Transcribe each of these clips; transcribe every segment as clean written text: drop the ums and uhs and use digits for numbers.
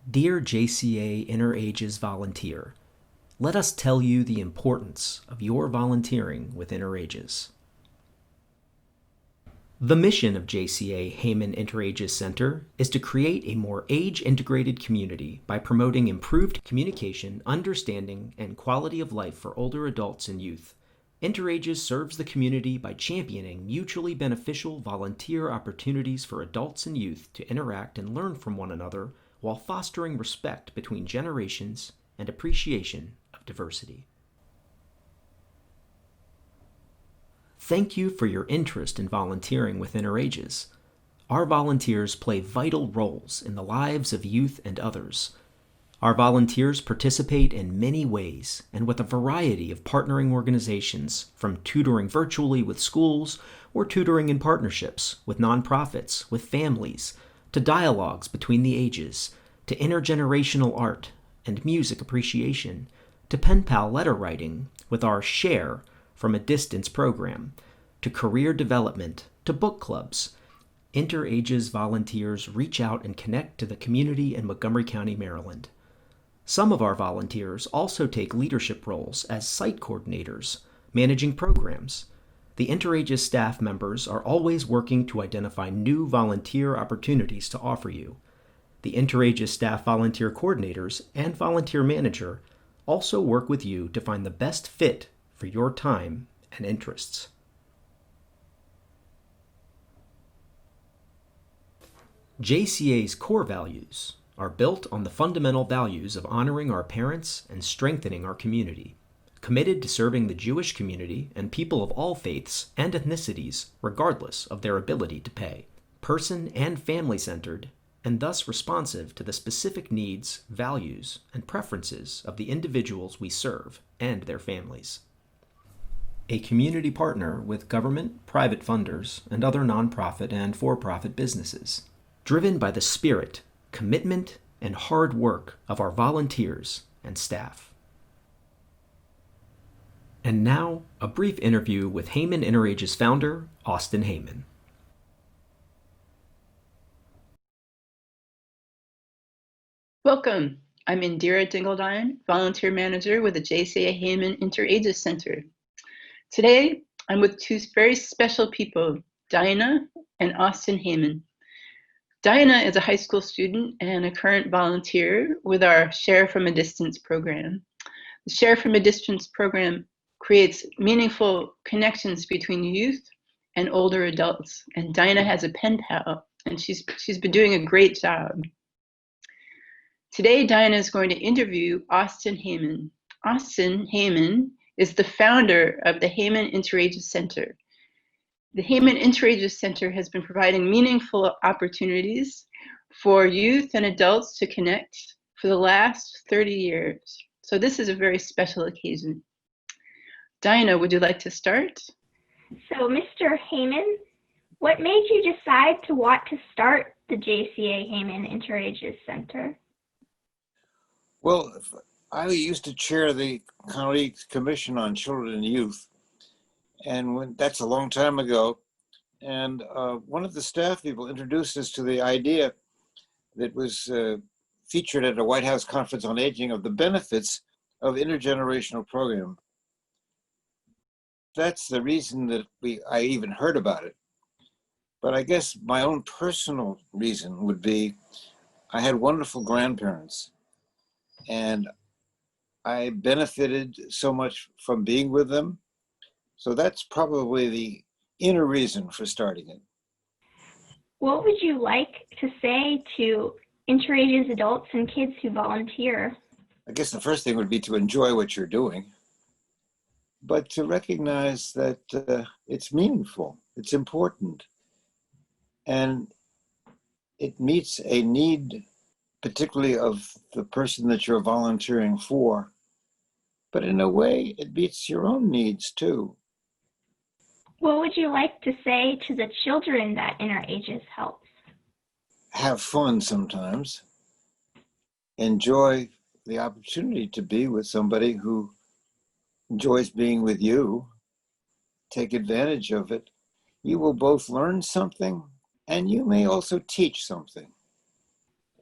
Dear JCA Interages volunteer, let us tell you the importance of your volunteering with Interages. The mission of JCA Heyman Interages Center is to create a more age-integrated community by promoting improved communication, understanding, and quality of life for older adults and youth. Interages serves the community by championing mutually beneficial volunteer opportunities for adults and youth to interact and learn from one another while fostering respect between generations and appreciation of diversity. Thank you for your interest in volunteering with Interages. Our volunteers play vital roles in the lives of youth and others. Our volunteers participate in many ways and with a variety of partnering organizations, from tutoring virtually with schools or tutoring in partnerships with nonprofits, with families, to dialogues between the ages, to intergenerational art and music appreciation, to pen pal letter writing with our Share from a Distance program, to career development, to book clubs. Interages volunteers reach out and connect to the community in Montgomery County, Maryland. Some of our volunteers also take leadership roles as site coordinators, managing programs. The Interages staff members are always working to identify new volunteer opportunities to offer you. The Interages staff volunteer coordinators and volunteer manager also work with you to find the best fit for your time and interests. JCA's core values are built on the fundamental values of honoring our parents and strengthening our community, committed to serving the Jewish community and people of all faiths and ethnicities regardless of their ability to pay, person and family-centered, and thus responsive to the specific needs, values, and preferences of the individuals we serve and their families. A community partner with government, private funders, and other nonprofit and for-profit businesses, driven by the spirit, commitment, and hard work of our volunteers and staff. And now, a brief interview with Heyman Interages founder, Austin Heyman. Welcome. I'm Indira Dingledine, volunteer manager with the JCA Heyman Interages Center. Today, I'm with two very special people, Dinah and Austin Heyman. Dinah is a high school student and a current volunteer with our Share from a Distance program. The Share from a Distance program creates meaningful connections between youth and older adults. And Dinah has a pen pal, and she's been doing a great job. Today, Dinah is going to interview Austin Heyman. Austin Heyman is the founder of the Heyman Interages Center. The Heyman Interages Center has been providing meaningful opportunities for youth and adults to connect for the last 30 years. So this is a very special occasion. Dinah, would you like to start? So, Mr. Heyman, what made you decide to want to start the JCA Heyman Interages Center? Well, I used to chair the County Commission on Children and Youth, and that's a long time ago. And one of the staff people introduced us to the idea that was featured at a White House Conference on Aging of the benefits of intergenerational program. That's the reason that I even heard about it. But I guess my own personal reason would be I had wonderful grandparents, and I benefited so much from being with them. So that's probably the inner reason for starting it. What would you like to say to Interages adults and kids who volunteer? I guess the first thing would be to enjoy what you're doing, but to recognize that it's meaningful, it's important, and it meets a need, particularly of the person that you're volunteering for. But in a way, it meets your own needs too. What would you like to say to the children that Interages helps? Have fun sometimes. Enjoy the opportunity to be with somebody who enjoys being with you. Take advantage of it. You will both learn something, and you may also teach something.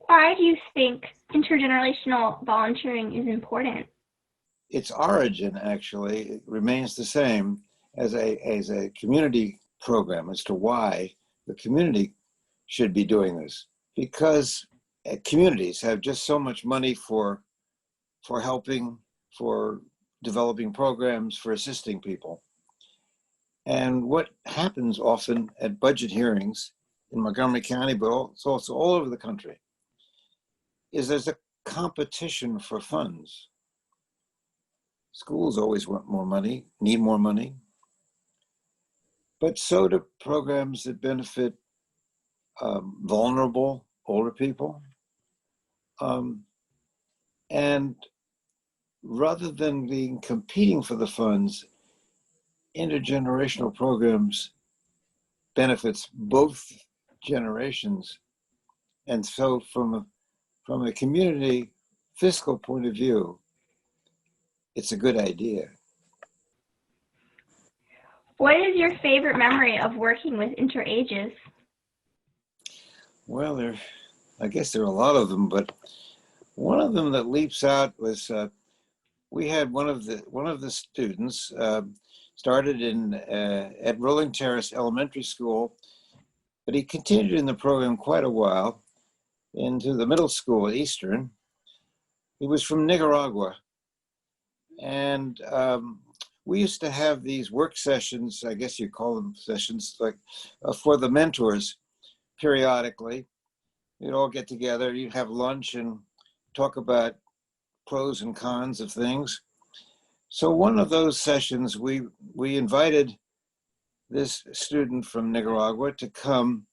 Why do you think intergenerational volunteering is important? Its origin actually remains the same as a community program as to why the community should be doing this. Because communities have just so much money for helping, for developing programs, for assisting people. And what happens often at budget hearings in Montgomery County, but also all over the country, is there's a competition for funds. Schools always want more money, need more money, but so do programs that benefit vulnerable older people. And rather than being competing for the funds, intergenerational programs benefits both generations. And so from a community fiscal point of view, it's a good idea. What is your favorite memory of working with Interages? Well, I guess there are a lot of them, but one of them that leaps out was we had one of the students started at Rolling Terrace Elementary School, but he continued in the program quite a while into the middle school at Eastern. He was from Nicaragua, and we used to have these work sessions, I guess you call them sessions, like for the mentors periodically. You'd all get together, you'd have lunch and talk about pros and cons of things. So one of those sessions, we invited this student from Nicaragua to come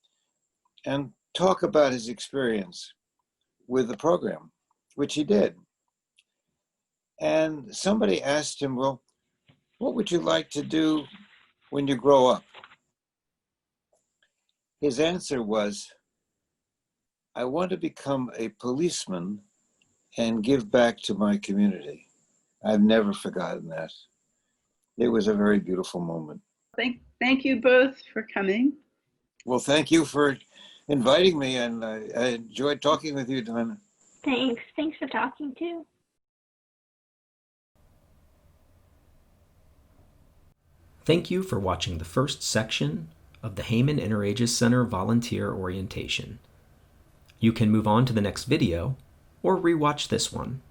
and talk about his experience with the program, which he did. And somebody asked him, well, what would you like to do when you grow up? His answer was, I want to become a policeman and give back to my community. I've never forgotten that. It was a very beautiful moment. Thank you both for coming. Well, thank you for inviting me, and I enjoyed talking with you, Donna. Thanks. Thanks for talking too. Thank you for watching the first section of the Heyman Interages Center Volunteer Orientation. You can move on to the next video or rewatch this one.